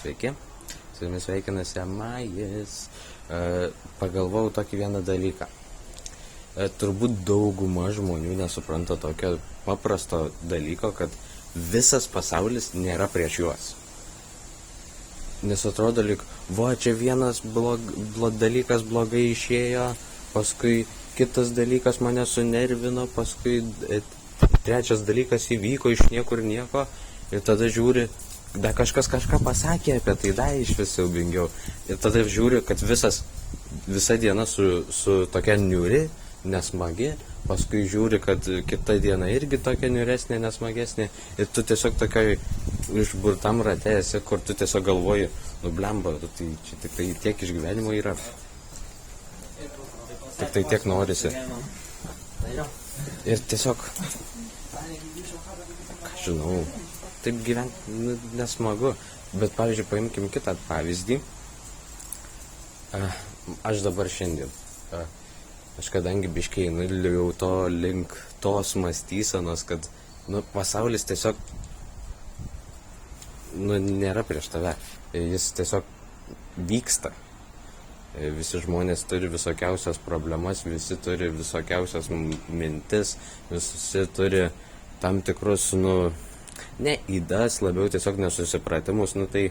Sveiki, su jumis sveikinasi Majis. Pagalvojau tokį vieną dalyką. Turbūt dauguma žmonių nesupranta tokio paprasto dalyko, kad visas pasaulis nėra prieš juos. Nes atrodo lyg, čia vienas dalykas blogai išėjo, paskui kitas dalykas mane sunervino, paskui trečias dalykas įvyko iš niekur nieko ir tada žiūri, kažkas kažką pasakė apie tai, iš vis siaubingiau. Ir tada žiūri, kad visa diena su tokia niūri, nesmagi, paskui žiūri, kad kita diena irgi tokia niūresnė, nesmagesnė. Ir tu tiesiog tokioj išburtam rate esi, kur tu tiesiog galvoji, blemba, tai čia tik tai tiek iš gyvenimo yra. Tik tai tiek norisi. Ir tiesiog, žinau, taip gyventi nesmagu. Bet, pavyzdžiui, paimkim kitą pavyzdį. Aš dabar šiandien. Aš kadangi biškiai einu to link tos mąstysenos, kad pasaulis tiesiog nėra prieš tave. Jis tiesiog vyksta. Visi žmonės turi visokiausias problemas, visi turi visokiausias mintis, visi turi tam tikrus, ne ydas, labiau tiesiog nesusipratimus, tai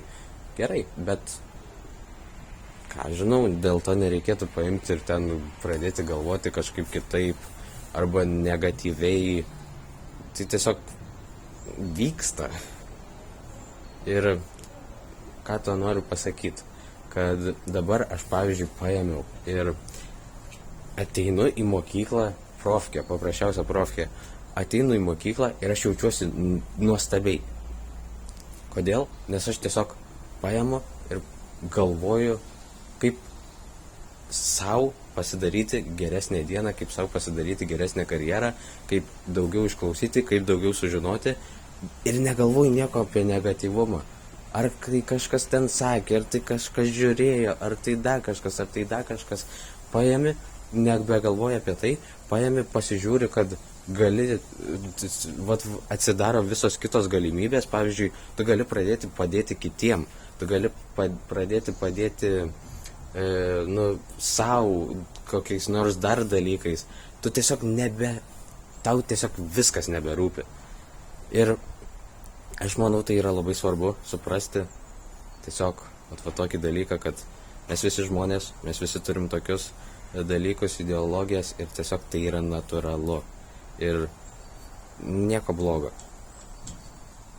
gerai, bet ką žinau, dėl to nereikėtų paimti ir ten pradėti galvoti kažkaip kitaip arba negatyviai. Tai tiesiog vyksta. Ir ką to noriu pasakyti, kad dabar aš, pavyzdžiui, paėmiau ir ateinu į mokyklą, paprasčiausia profkė, ateinu į mokyklą ir aš jaučiuosi nuostabiai. Kodėl? Nes aš tiesiog paėmu ir galvoju, kaip sau pasidaryti geresnę dieną, kaip sau pasidaryti geresnę karjerą, kaip daugiau išklausyti, kaip daugiau sužinoti ir negalvoju nieko apie negatyvumą. Ar tai kažkas ten sakė, ar tai kažkas žiūrėjo, ar tai dar kažkas. Paėmi, nebegalvoji apie tai, paėmi, pasižiūri, kad atsidaro visos kitos galimybės. Pavyzdžiui, tu gali pradėti padėti kitiem, tu gali pradėti padėti savo kokiais nors dar dalykais. Tu tiesiog tau tiesiog viskas neberūpi. Ir aš manau, tai yra labai svarbu suprasti tiesiog tokį dalyką, kad mes visi žmonės, mes visi turim tokius dalykus, ideologijas ir tiesiog tai yra natūralu ir nieko blogo.